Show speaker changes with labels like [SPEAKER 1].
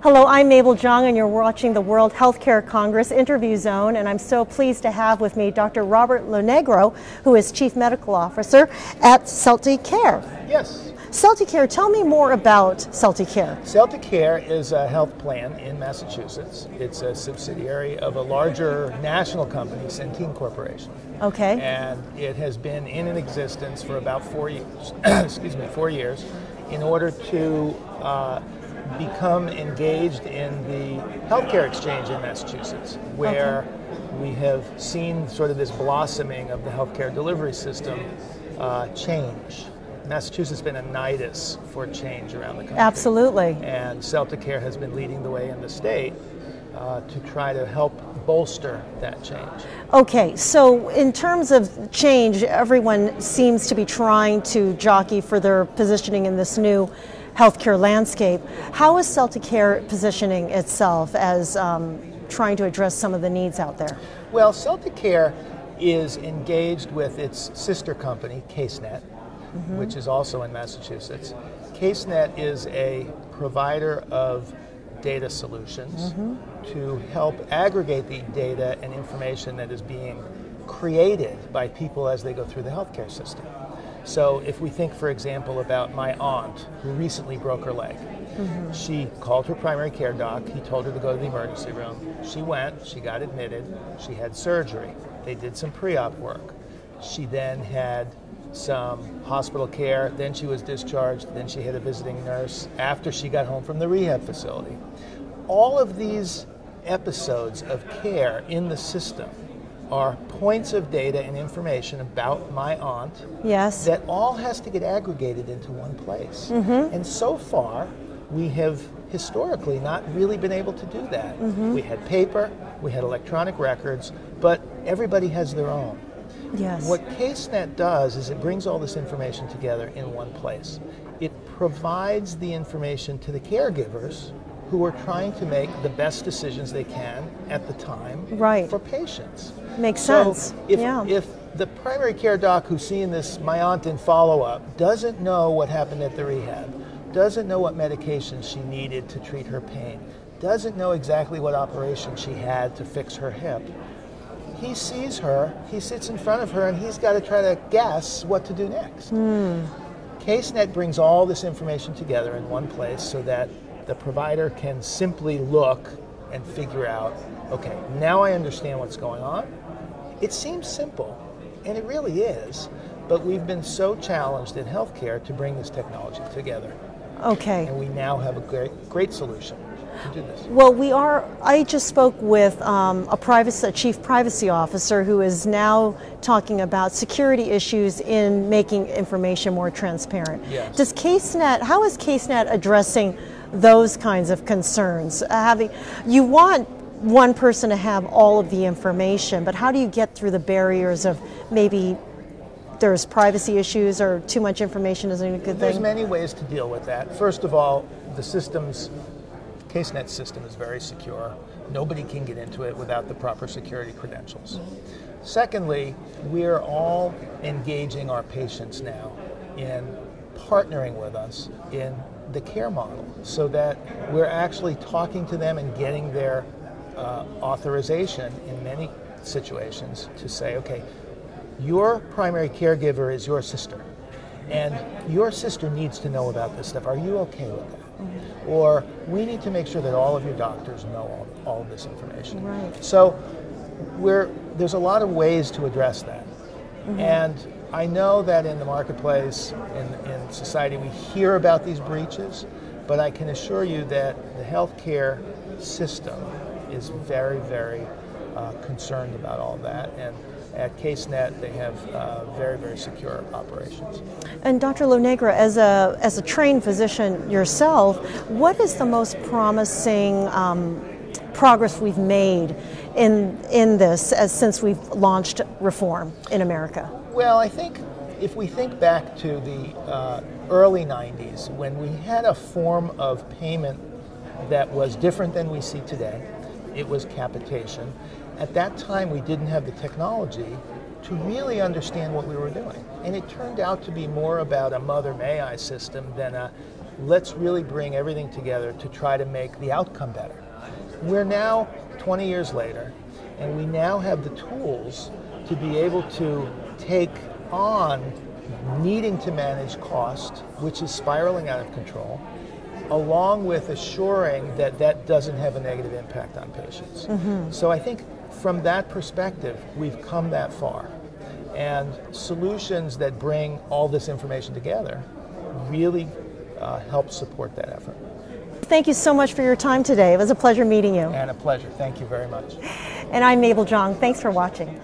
[SPEAKER 1] Hello, I'm Mabel Jung, and you're watching the World Healthcare Congress Interview Zone, and I'm so pleased to have with me Dr. Robert LoNigro, who is Chief Medical Officer at CeltiCare.
[SPEAKER 2] Yes.
[SPEAKER 1] CeltiCare, tell me more about CeltiCare.
[SPEAKER 2] CeltiCare is a health plan in Massachusetts. It's a subsidiary of a larger national company, Centene Corporation.
[SPEAKER 1] Okay.
[SPEAKER 2] And it has been in existence for about 4 years, 4 years, in order to become engaged in the healthcare exchange in Massachusetts, where we have seen sort of this blossoming of the healthcare delivery system change. Massachusetts has been a nidus for change around the country.
[SPEAKER 1] Absolutely.
[SPEAKER 2] And CeltiCare has been leading the way in the state to try to help bolster that change.
[SPEAKER 1] Okay, so in terms of change, everyone seems to be trying to jockey for their positioning in this new healthcare landscape. How is CeltiCare positioning itself as trying to address some of the needs out there?
[SPEAKER 2] Well, CeltiCare is engaged with its sister company, Casenet, which is also in Massachusetts. Casenet is a provider of data solutions to help aggregate the data and information that is being created by people as they go through the healthcare system. So if we think, for example, about my aunt who recently broke her leg, she called her primary care doc. He told her to go to the emergency room. She went, she got admitted, she had surgery. They did some pre-op work. She then had some hospital care, then she was discharged, then she had a visiting nurse after she got home from the rehab facility. All of these episodes of care in the system are points of data and information about my aunt that all has to get aggregated into one place. And so far, we have historically not really been able to do that. We had paper, we had electronic records, but everybody has their own. What Casenet does is it brings all this information together in one place. It provides the information to the caregivers who are trying to make the best decisions they can at the time for patients.
[SPEAKER 1] Makes sense.
[SPEAKER 2] If the primary care doc who's seeing this, my aunt in follow-up, doesn't know what happened at the rehab, doesn't know what medications she needed to treat her pain, doesn't know exactly what operation she had to fix her hip, he sees her, he sits in front of her, and he's got to try to guess what to do next. Casenet brings all this information together in one place so that the provider can simply look and figure out, okay, now I understand what's going on. It seems simple, and it really is, but we've been so challenged in healthcare to bring this technology together. And we now have a great solution to do this.
[SPEAKER 1] Well, I just spoke with a chief privacy officer who is now talking about security issues in making information more transparent. How is Casenet addressing those kinds of concerns? You want one person to have all of the information, but how do you get through the barriers of maybe there's privacy issues or too much information isn't a good thing?
[SPEAKER 2] There's many ways to deal with that. First of all, Casenet system is very secure. Nobody can get into it without the proper security credentials. Secondly, we're all engaging our patients now in partnering with us in the care model so that we're actually talking to them and getting their authorization in many situations to say, okay, your primary caregiver is your sister, and your sister needs to know about this stuff. Are you okay with that? Or we need to make sure that all of your doctors know all of this information. So there's a lot of ways to address that. And I know that in the marketplace, in society, we hear about these breaches, but I can assure you that the healthcare system is very, very concerned about all that. And at Casenet, they have very, very secure operations.
[SPEAKER 1] And Dr. LoNigro, as a trained physician yourself, what is the most promising progress we've made in this since we've launched reform in America?
[SPEAKER 2] Well, I think if we think back to the early 90s, when we had a form of payment that was different than we see today, it was capitation. At that time, we didn't have the technology to really understand what we were doing. And it turned out to be more about a mother may I system than a let's really bring everything together to try to make the outcome better. We're now 20 years later, and we now have the tools to be able to take on needing to manage cost, which is spiraling out of control, along with assuring that that doesn't have a negative impact on patients. So I think from that perspective, we've come that far. And solutions that bring all this information together really help support that effort.
[SPEAKER 1] Thank you so much for your time today. It was a pleasure meeting you.
[SPEAKER 2] And a pleasure. Thank you very much.
[SPEAKER 1] And I'm Mabel Zhang. Thanks for watching.